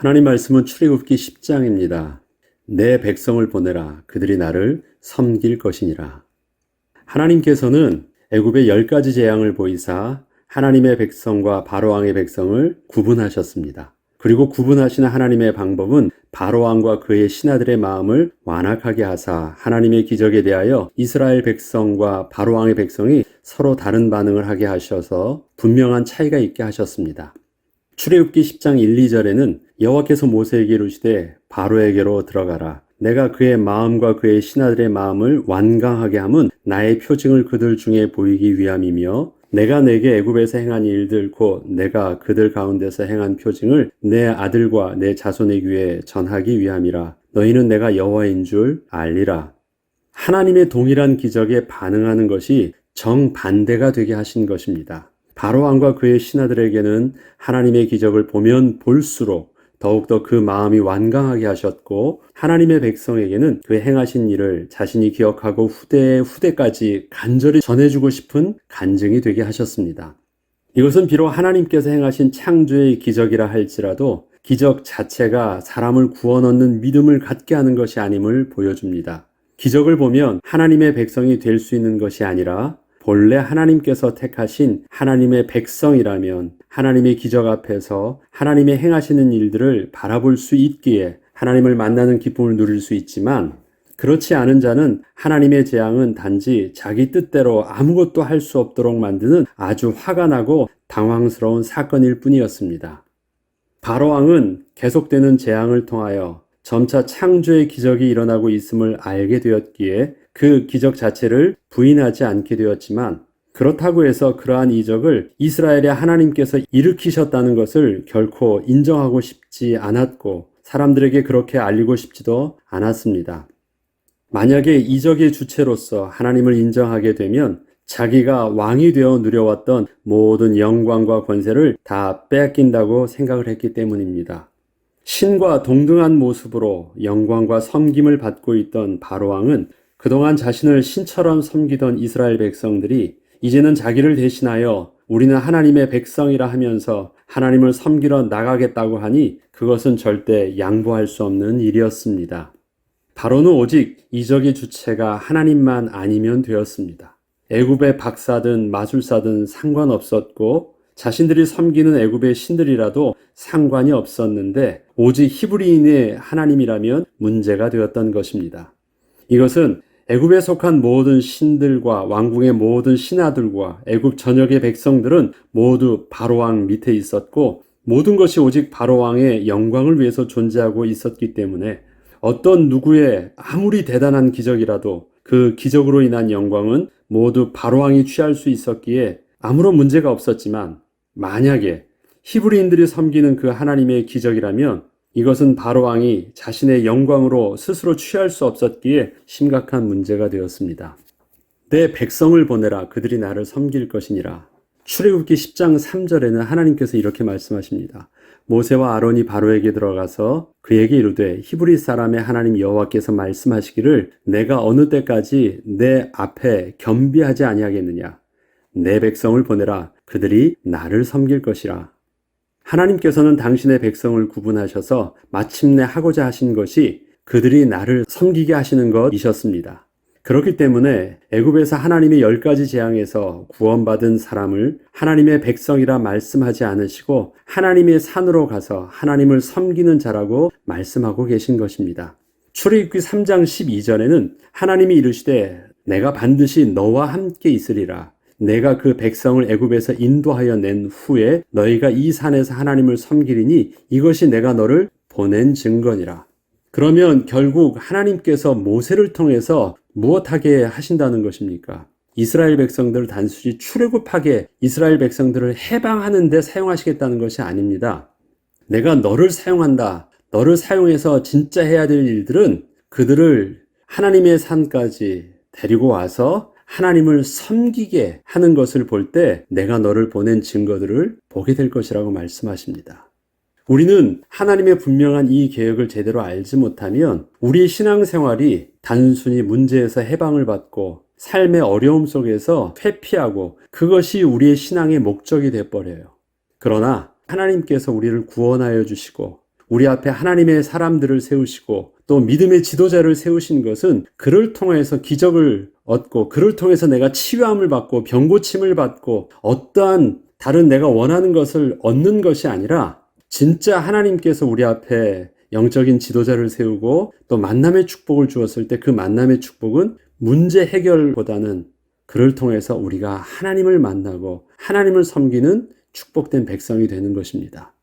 하나님 말씀은 출애굽기 10장입니다. 내 백성을 보내라. 그들이 나를 섬길 것이니라. 하나님께서는 애굽의 10가지 재앙을 보이사 하나님의 백성과 바로왕의 백성을 구분하셨습니다. 그리고 구분하시는 하나님의 방법은 바로왕과 그의 신하들의 마음을 완악하게 하사 하나님의 기적에 대하여 이스라엘 백성과 바로왕의 백성이 서로 다른 반응을 하게 하셔서 분명한 차이가 있게 하셨습니다. 출애굽기 10장 1, 2절에는 여호와께서 모세에게 이르시되 바로에게로 들어가라. 내가 그의 마음과 그의 신하들의 마음을 완강하게 함은 나의 표징을 그들 중에 보이기 위함이며 내가 내게 애굽에서 행한 일들 곧 내가 그들 가운데서 행한 표징을 내 아들과 내 자손의 귀에 전하기 위함이라. 너희는 내가 여호와인 줄 알리라. 하나님의 동일한 기적에 반응하는 것이 정반대가 되게 하신 것입니다. 바로왕과 그의 신하들에게는 하나님의 기적을 보면 볼수록 더욱더 그 마음이 완강하게 하셨고 하나님의 백성에게는 그 행하신 일을 자신이 기억하고 후대의 후대까지 간절히 전해주고 싶은 간증이 되게 하셨습니다. 이것은 비록 하나님께서 행하신 창조의 기적이라 할지라도 기적 자체가 사람을 구원 얻는 믿음을 갖게 하는 것이 아님을 보여줍니다. 기적을 보면 하나님의 백성이 될 수 있는 것이 아니라 본래 하나님께서 택하신 하나님의 백성이라면 하나님의 기적 앞에서 하나님의 행하시는 일들을 바라볼 수 있기에 하나님을 만나는 기쁨을 누릴 수 있지만 그렇지 않은 자는 하나님의 재앙은 단지 자기 뜻대로 아무것도 할 수 없도록 만드는 아주 화가 나고 당황스러운 사건일 뿐이었습니다. 바로왕은 계속되는 재앙을 통하여 점차 창조의 기적이 일어나고 있음을 알게 되었기에 그 기적 자체를 부인하지 않게 되었지만 그렇다고 해서 그러한 이적을 이스라엘의 하나님께서 일으키셨다는 것을 결코 인정하고 싶지 않았고 사람들에게 그렇게 알리고 싶지도 않았습니다. 만약에 이적의 주체로서 하나님을 인정하게 되면 자기가 왕이 되어 누려왔던 모든 영광과 권세를 다 빼앗긴다고 생각을 했기 때문입니다. 신과 동등한 모습으로 영광과 섬김을 받고 있던 바로왕은 그동안 자신을 신처럼 섬기던 이스라엘 백성들이 이제는 자기를 대신하여 우리는 하나님의 백성이라 하면서 하나님을 섬기러 나가겠다고 하니 그것은 절대 양보할 수 없는 일이었습니다. 바로는 오직 이적의 주체가 하나님만 아니면 되었습니다. 애굽의 박사든 마술사든 상관없었고 자신들이 섬기는 애굽의 신들이라도 상관이 없었는데 오직 히브리인의 하나님이라면 문제가 되었던 것입니다. 이것은 애굽에 속한 모든 신들과 왕궁의 모든 신하들과 애굽 전역의 백성들은 모두 바로왕 밑에 있었고 모든 것이 오직 바로왕의 영광을 위해서 존재하고 있었기 때문에 어떤 누구의 아무리 대단한 기적이라도 그 기적으로 인한 영광은 모두 바로왕이 취할 수 있었기에 아무런 문제가 없었지만 만약에 히브리인들이 섬기는 그 하나님의 기적이라면 이것은 바로왕이 자신의 영광으로 스스로 취할 수 없었기에 심각한 문제가 되었습니다. 내 백성을 보내라. 그들이 나를 섬길 것이니라. 출애굽기 10장 3절에는 하나님께서 이렇게 말씀하십니다. 모세와 아론이 바로에게 들어가서 그에게 이르되 히브리 사람의 하나님 여호와께서 말씀하시기를 내가 어느 때까지 내 앞에 겸비하지 아니하겠느냐. 내 백성을 보내라. 그들이 나를 섬길 것이라. 하나님께서는 당신의 백성을 구분하셔서 마침내 하고자 하신 것이 그들이 나를 섬기게 하시는 것이셨습니다. 그렇기 때문에 애굽에서 하나님의 10가지 재앙에서 구원받은 사람을 하나님의 백성이라 말씀하지 않으시고 하나님의 산으로 가서 하나님을 섬기는 자라고 말씀하고 계신 것입니다. 출애굽기 3장 12절에는 하나님이 이르시되 내가 반드시 너와 함께 있으리라. 내가 그 백성을 애굽에서 인도하여 낸 후에 너희가 이 산에서 하나님을 섬기리니 이것이 내가 너를 보낸 증거니라. 그러면 결국 하나님께서 모세를 통해서 무엇하게 하신다는 것입니까? 이스라엘 백성들을 단순히 출애굽하게 이스라엘 백성들을 해방하는 데 사용하시겠다는 것이 아닙니다. 내가 너를 사용한다. 너를 사용해서 진짜 해야 될 일들은 그들을 하나님의 산까지 데리고 와서 하나님을 섬기게 하는 것을 볼 때 내가 너를 보낸 증거들을 보게 될 것이라고 말씀하십니다. 우리는 하나님의 분명한 이 계획을 제대로 알지 못하면 우리의 신앙생활이 단순히 문제에서 해방을 받고 삶의 어려움 속에서 회피하고 그것이 우리의 신앙의 목적이 되어버려요. 그러나 하나님께서 우리를 구원하여 주시고 우리 앞에 하나님의 사람들을 세우시고 또 믿음의 지도자를 세우신 것은 그를 통해서 기적을 얻고 그를 통해서 내가 치유함을 받고 병고침을 받고 어떠한 다른 내가 원하는 것을 얻는 것이 아니라 진짜 하나님께서 우리 앞에 영적인 지도자를 세우고 또 만남의 축복을 주었을 때 그 만남의 축복은 문제 해결보다는 그를 통해서 우리가 하나님을 만나고 하나님을 섬기는 축복된 백성이 되는 것입니다.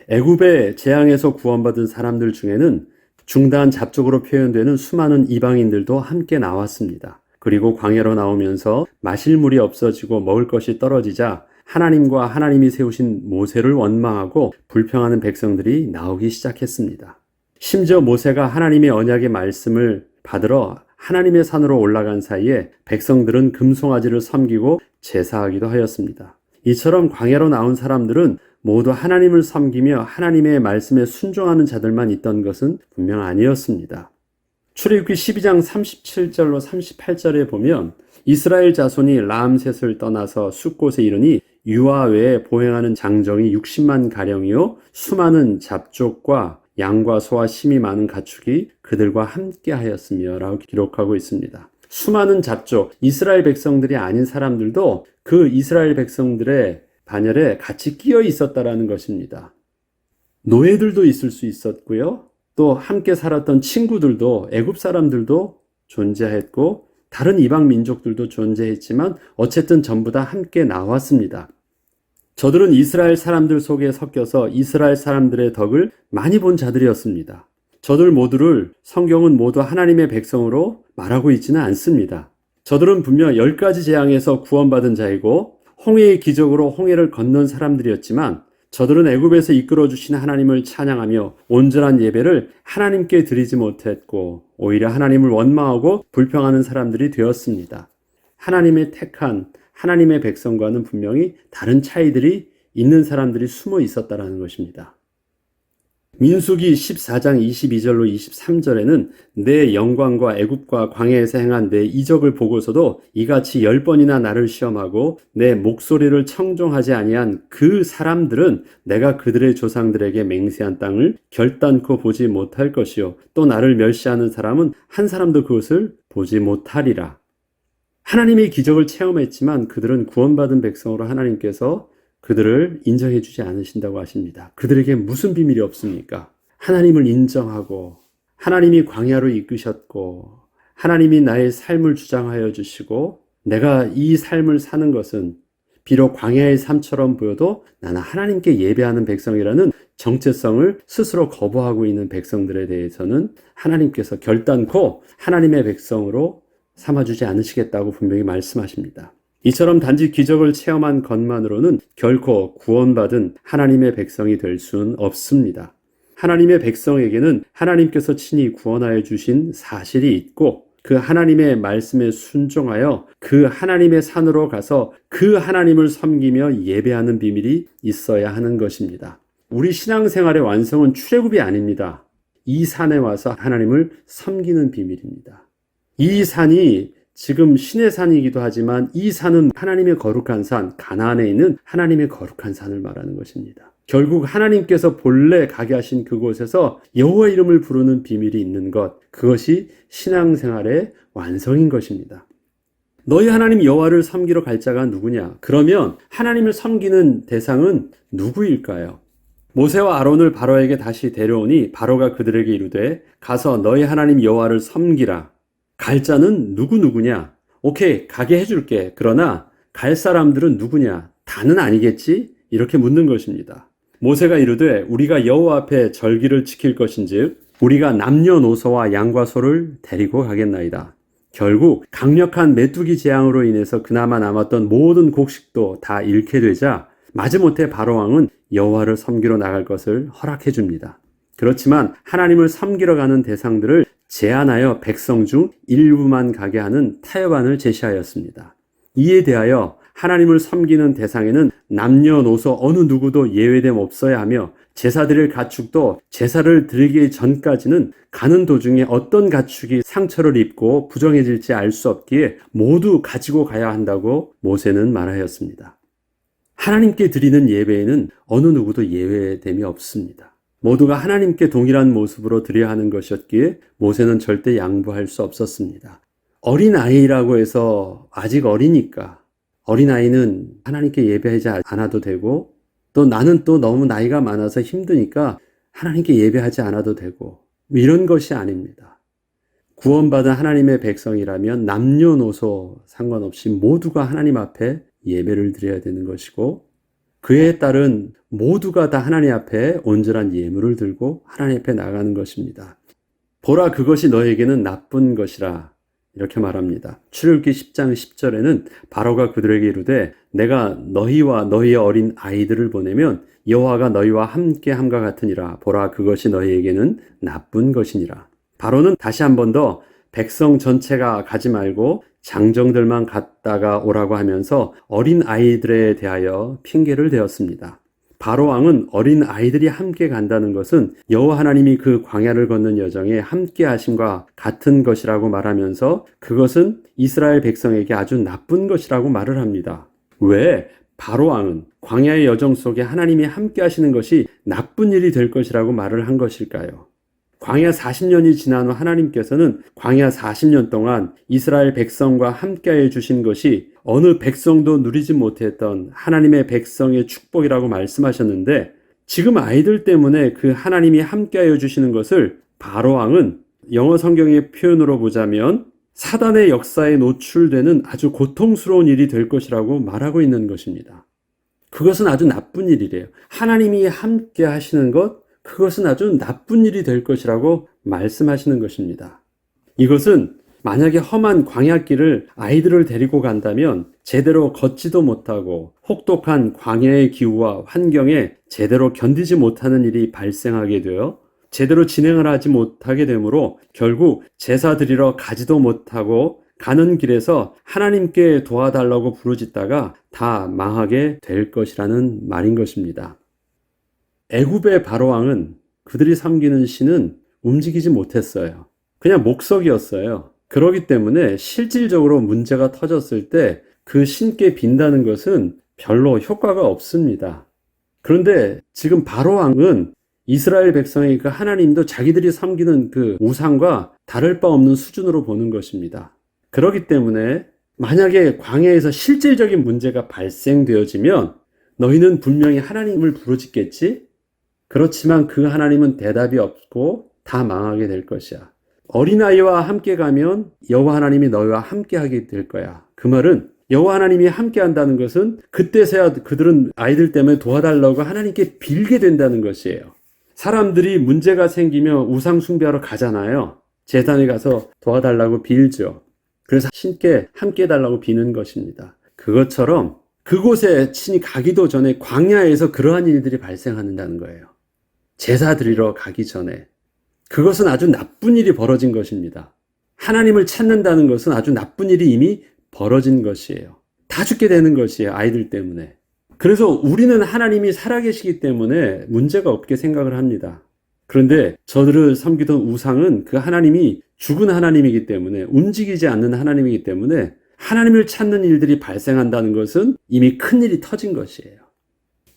애굽의 재앙에서 구원받은 사람들 중에는 중단 잡족으로 표현되는 수많은 이방인들도 함께 나왔습니다. 그리고 광야로 나오면서 마실 물이 없어지고 먹을 것이 떨어지자 하나님과 하나님이 세우신 모세를 원망하고 불평하는 백성들이 나오기 시작했습니다. 심지어 모세가 하나님의 언약의 말씀을 받으러 하나님의 산으로 올라간 사이에 백성들은 금송아지를 섬기고 제사하기도 하였습니다. 이처럼 광야로 나온 사람들은 모두 하나님을 섬기며 하나님의 말씀에 순종하는 자들만 있던 것은 분명 아니었습니다. 출애굽기 12장 37절로 38절에 보면 이스라엘 자손이 람셋을 떠나서 숫곳에 이르니 유아 외에 보행하는 장정이 60만 가량이요 수많은 잡족과 양과 소와 심이 많은 가축이 그들과 함께 하였으며 라고 기록하고 있습니다. 수많은 잡족, 이스라엘 백성들이 아닌 사람들도 그 이스라엘 백성들의 반열에 같이 끼어 있었다라는 것입니다. 노예들도 있을 수 있었고요. 또 함께 살았던 친구들도 애굽 사람들도 존재했고 다른 이방 민족들도 존재했지만 어쨌든 전부 다 함께 나왔습니다. 저들은 이스라엘 사람들 속에 섞여서 이스라엘 사람들의 덕을 많이 본 자들이었습니다. 저들 모두를 성경은 모두 하나님의 백성으로 말하고 있지는 않습니다. 저들은 분명 10가지 재앙에서 구원받은 자이고 홍해의 기적으로 홍해를 건넌 사람들이었지만 저들은 애굽에서 이끌어주신 하나님을 찬양하며 온전한 예배를 하나님께 드리지 못했고 오히려 하나님을 원망하고 불평하는 사람들이 되었습니다. 하나님의 택한 하나님의 백성과는 분명히 다른 차이들이 있는 사람들이 숨어 있었다는 것입니다. 민수기 14장 22절로 23절에는 내 영광과 애굽과 광야에서 행한 내 이적을 보고서도 이같이 10번이나 나를 시험하고 내 목소리를 청종하지 아니한 그 사람들은 내가 그들의 조상들에게 맹세한 땅을 결단코 보지 못할 것이요 또 나를 멸시하는 사람은 한 사람도 그것을 보지 못하리라. 하나님의 기적을 체험했지만 그들은 구원받은 백성으로 하나님께서 그들을 인정해 주지 않으신다고 하십니다. 그들에게 무슨 비밀이 없습니까? 하나님을 인정하고 하나님이 광야로 이끄셨고 하나님이 나의 삶을 주장하여 주시고 내가 이 삶을 사는 것은 비록 광야의 삶처럼 보여도 나는 하나님께 예배하는 백성이라는 정체성을 스스로 거부하고 있는 백성들에 대해서는 하나님께서 결단코 하나님의 백성으로 삼아주지 않으시겠다고 분명히 말씀하십니다. 이처럼 단지 기적을 체험한 것만으로는 결코 구원받은 하나님의 백성이 될 수는 없습니다. 하나님의 백성에게는 하나님께서 친히 구원하여 주신 사실이 있고 그 하나님의 말씀에 순종하여 그 하나님의 산으로 가서 그 하나님을 섬기며 예배하는 비밀이 있어야 하는 것입니다. 우리 신앙생활의 완성은 출애굽이 아닙니다. 이 산에 와서 하나님을 섬기는 비밀입니다. 이 산이 지금 신의 산이기도 하지만 이 산은 하나님의 거룩한 산, 가나안에 있는 하나님의 거룩한 산을 말하는 것입니다. 결국 하나님께서 본래 가게 하신 그곳에서 여호와 이름을 부르는 비밀이 있는 것, 그것이 신앙생활의 완성인 것입니다. 너희 하나님 여호와를 섬기러 갈 자가 누구냐? 그러면 하나님을 섬기는 대상은 누구일까요? 모세와 아론을 바로에게 다시 데려오니 바로가 그들에게 이르되 가서 너희 하나님 여호와를 섬기라. 갈 자는 누구냐? 오케이, 가게 해줄게. 그러나 갈 사람들은 누구냐? 다는 아니겠지? 이렇게 묻는 것입니다. 모세가 이르되 우리가 여호와 앞에 절기를 지킬 것인즉 우리가 남녀노소와 양과 소를 데리고 가겠나이다. 결국 강력한 메뚜기 재앙으로 인해서 그나마 남았던 모든 곡식도 다 잃게 되자 마지못해 바로왕은 여호와를 섬기러 나갈 것을 허락해 줍니다. 그렇지만 하나님을 섬기러 가는 대상들을 제한하여 백성 중 일부만 가게 하는 타협안을 제시하였습니다. 이에 대하여 하나님을 섬기는 대상에는 남녀노소 어느 누구도 예외됨 없어야 하며 제사 드릴 가축도 제사를 드리기 전까지는 가는 도중에 어떤 가축이 상처를 입고 부정해질지 알 수 없기에 모두 가지고 가야 한다고 모세는 말하였습니다. 하나님께 드리는 예배에는 어느 누구도 예외됨이 없습니다. 모두가 하나님께 동일한 모습으로 드려야 하는 것이었기에 모세는 절대 양보할 수 없었습니다. 어린아이라고 해서 아직 어리니까 어린아이는 하나님께 예배하지 않아도 되고, 또 나는 또 너무 나이가 많아서 힘드니까 하나님께 예배하지 않아도 되고, 이런 것이 아닙니다. 구원받은 하나님의 백성이라면 남녀노소 상관없이 모두가 하나님 앞에 예배를 드려야 되는 것이고, 그에 따른 모두가 다 하나님 앞에 온전한 예물을 들고 하나님 앞에 나가는 것입니다. 보라, 그것이 너에게는 나쁜 것이라 이렇게 말합니다. 출애굽기 10장 10절에는 바로가 그들에게 이르되 내가 너희와 너희의 어린 아이들을 보내면 여호와가 너희와 함께 함과 같으니라. 보라, 그것이 너희에게는 나쁜 것이니라. 바로는 다시 한 번 더 백성 전체가 가지 말고 장정들만 갔다가 오라고 하면서 어린 아이들에 대하여 핑계를 대었습니다. 바로 왕은 어린 아이들이 함께 간다는 것은 여호와 하나님이 그 광야를 걷는 여정에 함께 하심과 같은 것이라고 말하면서 그것은 이스라엘 백성에게 아주 나쁜 것이라고 말을 합니다. 왜? 바로 왕은 광야의 여정 속에 하나님이 함께 하시는 것이 나쁜 일이 될 것이라고 말을 한 것일까요? 광야 40년이 지난 후 하나님께서는 광야 40년 동안 이스라엘 백성과 함께해 주신 것이 어느 백성도 누리지 못했던 하나님의 백성의 축복이라고 말씀하셨는데, 지금 아이들 때문에 그 하나님이 함께해 주시는 것을 바로 왕은 영어 성경의 표현으로 보자면 사단의 역사에 노출되는 아주 고통스러운 일이 될 것이라고 말하고 있는 것입니다. 그것은 아주 나쁜 일이래요. 하나님이 함께 하시는 것, 그것은 아주 나쁜 일이 될 것이라고 말씀하시는 것입니다. 이것은 만약에 험한 광야길을 아이들을 데리고 간다면 제대로 걷지도 못하고 혹독한 광야의 기후와 환경에 제대로 견디지 못하는 일이 발생하게 되어 제대로 진행을 하지 못하게 되므로 결국 제사 드리러 가지도 못하고 가는 길에서 하나님께 도와달라고 부르짖다가 다 망하게 될 것이라는 말인 것입니다. 애굽의 바로왕은 그들이 섬기는 신은 움직이지 못했어요. 그냥 목석이었어요. 그렇기 때문에 실질적으로 문제가 터졌을 때 그 신께 빈다는 것은 별로 효과가 없습니다. 그런데 지금 바로왕은 이스라엘 백성의 그 하나님도 자기들이 섬기는 그 우상과 다를 바 없는 수준으로 보는 것입니다. 그렇기 때문에 만약에 광야에서 실질적인 문제가 발생되어지면 너희는 분명히 하나님을 부르짖겠지? 그렇지만 그 하나님은 대답이 없고 다 망하게 될 것이야. 어린아이와 함께 가면 여호와 하나님이 너희와 함께 하게 될 거야. 그 말은 여호와 하나님이 함께 한다는 것은 그때서야 그들은 아이들 때문에 도와달라고 하나님께 빌게 된다는 것이에요. 사람들이 문제가 생기면 우상 숭배하러 가잖아요. 제단에 가서 도와달라고 빌죠. 그래서 신께 함께 해달라고 비는 것입니다. 그것처럼 그곳에 신이 가기도 전에 광야에서 그러한 일들이 발생한다는 거예요. 제사 드리러 가기 전에. 그것은 아주 나쁜 일이 벌어진 것입니다. 하나님을 찾는다는 것은 아주 나쁜 일이 이미 벌어진 것이에요. 다 죽게 되는 것이에요. 아이들 때문에. 그래서 우리는 하나님이 살아계시기 때문에 문제가 없게 생각을 합니다. 그런데 저들을 섬기던 우상은 그 하나님이 죽은 하나님이기 때문에, 움직이지 않는 하나님이기 때문에 하나님을 찾는 일들이 발생한다는 것은 이미 큰일이 터진 것이에요.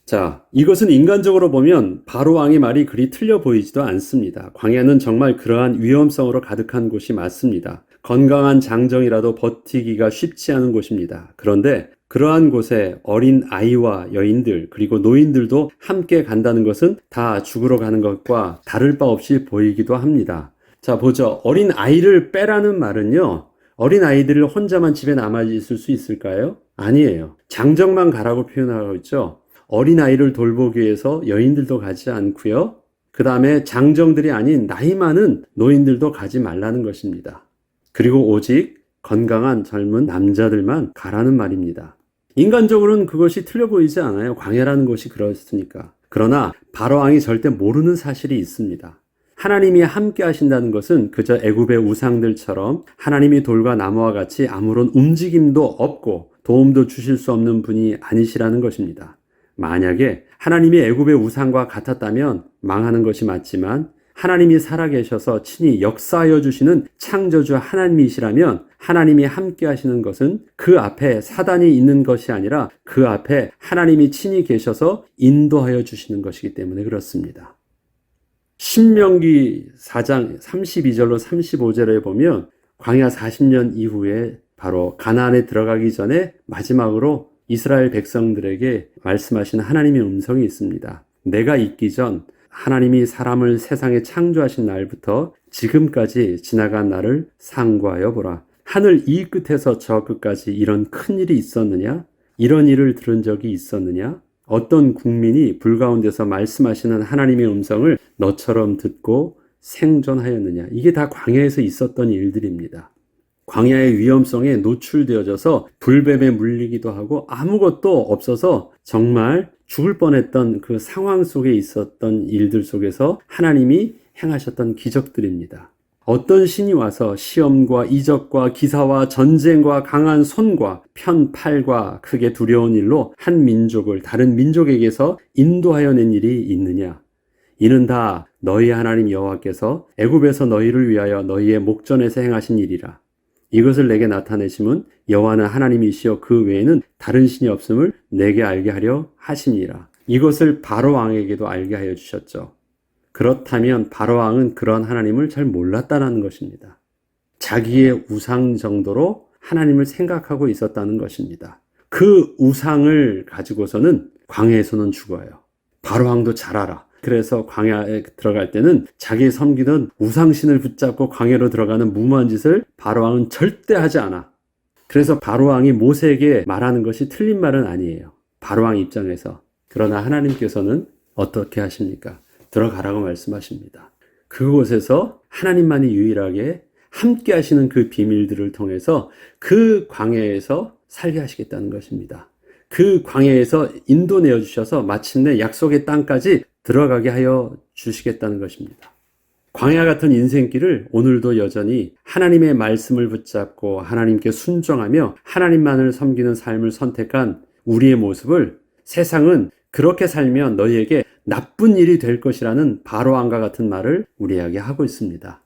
자, 이것은 인간적으로 보면 바로 왕의 말이 그리 틀려 보이지도 않습니다. 광야는 정말 그러한 위험성으로 가득한 곳이 맞습니다. 건강한 장정이라도 버티기가 쉽지 않은 곳입니다. 그런데 그러한 곳에 어린 아이와 여인들 그리고 노인들도 함께 간다는 것은 다 죽으러 가는 것과 다를 바 없이 보이기도 합니다. 자, 보죠. 어린 아이를 빼라는 말은요, 어린 아이들을 혼자만 집에 남아 있을 수 있을까요? 아니에요. 장정만 가라고 표현하고 있죠. 어린 아이를 돌보기 위해서 여인들도 가지 않고요. 그 다음에 장정들이 아닌 나이 많은 노인들도 가지 말라는 것입니다. 그리고 오직 건강한 젊은 남자들만 가라는 말입니다. 인간적으로는 그것이 틀려 보이지 않아요. 광야라는 곳이 그렇으니까. 그러나 바로왕이 절대 모르는 사실이 있습니다. 하나님이 함께 하신다는 것은 그저 애굽의 우상들처럼 하나님이 돌과 나무와 같이 아무런 움직임도 없고 도움도 주실 수 없는 분이 아니시라는 것입니다. 만약에 하나님이 애굽의 우상과 같았다면 망하는 것이 맞지만 하나님이 살아계셔서 친히 역사하여 주시는 창조주 하나님이시라면 하나님이 함께 하시는 것은 그 앞에 사단이 있는 것이 아니라 그 앞에 하나님이 친히 계셔서 인도하여 주시는 것이기 때문에 그렇습니다. 신명기 4장 32절로 35절에 보면 광야 40년 이후에 바로 가나안에 들어가기 전에 마지막으로 이스라엘 백성들에게 말씀하신 하나님의 음성이 있습니다. 내가 있기 전 하나님이 사람을 세상에 창조하신 날부터 지금까지 지나간 날을 상고하여 보라. 하늘 이 끝에서 저 끝까지 이런 큰 일이 있었느냐? 이런 일을 들은 적이 있었느냐? 어떤 국민이 불 가운데서 말씀하시는 하나님의 음성을 너처럼 듣고 생존하였느냐? 이게 다 광야에서 있었던 일들입니다. 광야의 위험성에 노출되어져서 불뱀에 물리기도 하고 아무것도 없어서 정말 죽을 뻔했던 그 상황 속에 있었던 일들 속에서 하나님이 행하셨던 기적들입니다. 어떤 신이 와서 시험과 이적과 기사와 전쟁과 강한 손과 편팔과 크게 두려운 일로 한 민족을 다른 민족에게서 인도하여 낸 일이 있느냐? 이는 다 너희 하나님 여호와께서 애굽에서 너희를 위하여 너희의 목전에서 행하신 일이라. 이것을 내게 나타내심은 여호와는 하나님이시여 그 외에는 다른 신이 없음을 내게 알게 하려 하시니라. 이것을 바로 왕에게도 알게 하여 주셨죠. 그렇다면 바로 왕은 그런 하나님을 잘 몰랐다는 것입니다. 자기의 우상 정도로 하나님을 생각하고 있었다는 것입니다. 그 우상을 가지고서는 광야에서는 죽어요. 바로 왕도 잘 알아. 그래서 광야에 들어갈 때는 자기 섬기던 우상신을 붙잡고 광야로 들어가는 무모한 짓을 바로왕은 절대 하지 않아. 그래서 바로왕이 모세에게 말하는 것이 틀린 말은 아니에요. 바로왕 입장에서. 그러나 하나님께서는 어떻게 하십니까? 들어가라고 말씀하십니다. 그곳에서 하나님만이 유일하게 함께 하시는 그 비밀들을 통해서 그 광야에서 살게 하시겠다는 것입니다. 그 광야에서 인도 내어주셔서 마침내 약속의 땅까지 들어가게 하여 주시겠다는 것입니다. 광야 같은 인생길을 오늘도 여전히 하나님의 말씀을 붙잡고 하나님께 순종하며 하나님만을 섬기는 삶을 선택한 우리의 모습을 세상은 그렇게 살면 너희에게 나쁜 일이 될 것이라는 바로왕과 같은 말을 우리에게 하고 있습니다.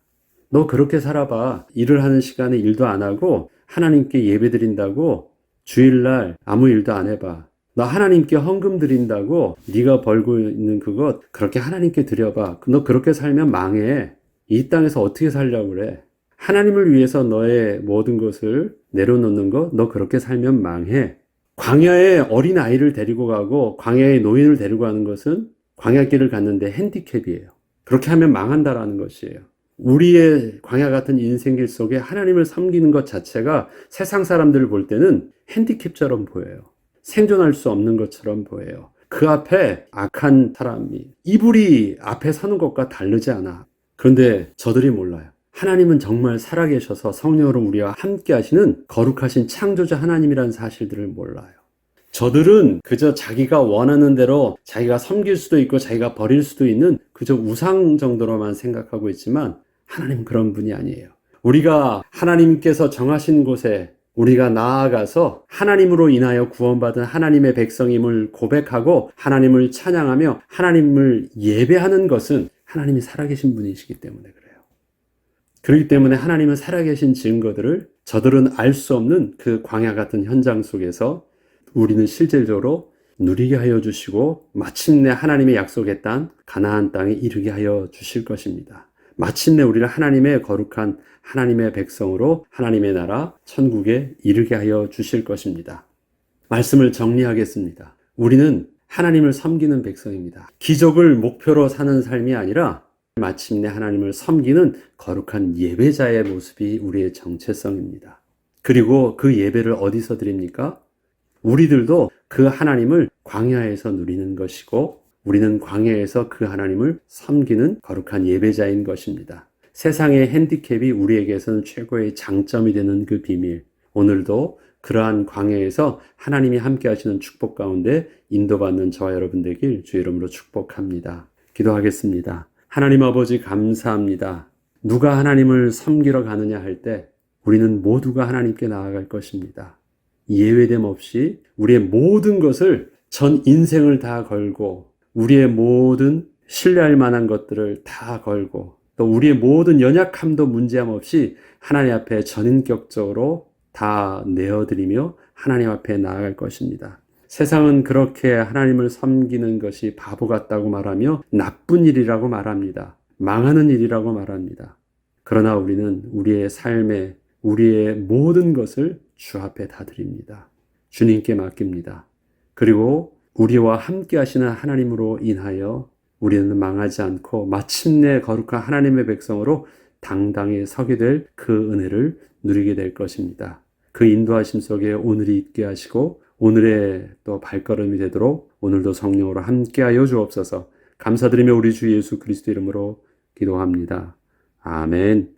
너 그렇게 살아봐. 일을 하는 시간에 일도 안 하고 하나님께 예배 드린다고 주일날 아무 일도 안 해봐. 너 하나님께 헌금 드린다고 네가 벌고 있는 그것 그렇게 하나님께 드려봐. 너 그렇게 살면 망해. 이 땅에서 어떻게 살려고 그래. 하나님을 위해서 너의 모든 것을 내려놓는 거 너 그렇게 살면 망해. 광야에 어린 아이를 데리고 가고 광야에 노인을 데리고 가는 것은 광야길을 갔는데 핸디캡이에요. 그렇게 하면 망한다라는 것이에요. 우리의 광야 같은 인생길 속에 하나님을 섬기는 것 자체가 세상 사람들을 볼 때는 핸디캡처럼 보여요. 생존할 수 없는 것처럼 보여요. 그 앞에 악한 사람이 이불이 앞에 서는 것과 다르지 않아. 그런데 저들이 몰라요. 하나님은 정말 살아계셔서 성령으로 우리와 함께 하시는 거룩하신 창조자 하나님이라는 사실들을 몰라요. 저들은 그저 자기가 원하는 대로 자기가 섬길 수도 있고 자기가 버릴 수도 있는 그저 우상 정도로만 생각하고 있지만 하나님은 그런 분이 아니에요. 우리가 하나님께서 정하신 곳에 우리가 나아가서 하나님으로 인하여 구원받은 하나님의 백성임을 고백하고 하나님을 찬양하며 하나님을 예배하는 것은 하나님이 살아계신 분이시기 때문에 그래요. 그렇기 때문에 하나님은 살아계신 증거들을 저들은 알 수 없는 그 광야 같은 현장 속에서 우리는 실질적으로 누리게 하여 주시고 마침내 하나님의 약속의 땅 가나안 땅에 이르게 하여 주실 것입니다. 마침내 우리를 하나님의 거룩한 하나님의 백성으로 하나님의 나라 천국에 이르게 하여 주실 것입니다. 말씀을 정리하겠습니다. 우리는 하나님을 섬기는 백성입니다. 기적을 목표로 사는 삶이 아니라 마침내 하나님을 섬기는 거룩한 예배자의 모습이 우리의 정체성입니다. 그리고 그 예배를 어디서 드립니까? 우리들도 그 하나님을 광야에서 누리는 것이고 우리는 광야에서 그 하나님을 섬기는 거룩한 예배자인 것입니다. 세상의 핸디캡이 우리에게서는 최고의 장점이 되는 그 비밀. 오늘도 그러한 광야에서 하나님이 함께 하시는 축복 가운데 인도받는 저와 여러분 되길 주의 이름으로 축복합니다. 기도하겠습니다. 하나님 아버지 감사합니다. 누가 하나님을 섬기러 가느냐 할 때 우리는 모두가 하나님께 나아갈 것입니다. 예외됨 없이 우리의 모든 것을 전 인생을 다 걸고 우리의 모든 신뢰할 만한 것들을 다 걸고 또 우리의 모든 연약함도 문제함 없이 하나님 앞에 전인격적으로 다 내어드리며 하나님 앞에 나아갈 것입니다. 세상은 그렇게 하나님을 섬기는 것이 바보 같다고 말하며 나쁜 일이라고 말합니다. 망하는 일이라고 말합니다. 그러나 우리는 우리의 삶에 우리의 모든 것을 주 앞에 다 드립니다. 주님께 맡깁니다. 그리고 우리와 함께 하시는 하나님으로 인하여 우리는 망하지 않고 마침내 거룩한 하나님의 백성으로 당당히 서게 될 그 은혜를 누리게 될 것입니다. 그 인도하심 속에 오늘이 있게 하시고 오늘의 또 발걸음이 되도록 오늘도 성령으로 함께하여 주옵소서. 감사드리며 우리 주 예수 그리스도 이름으로 기도합니다. 아멘.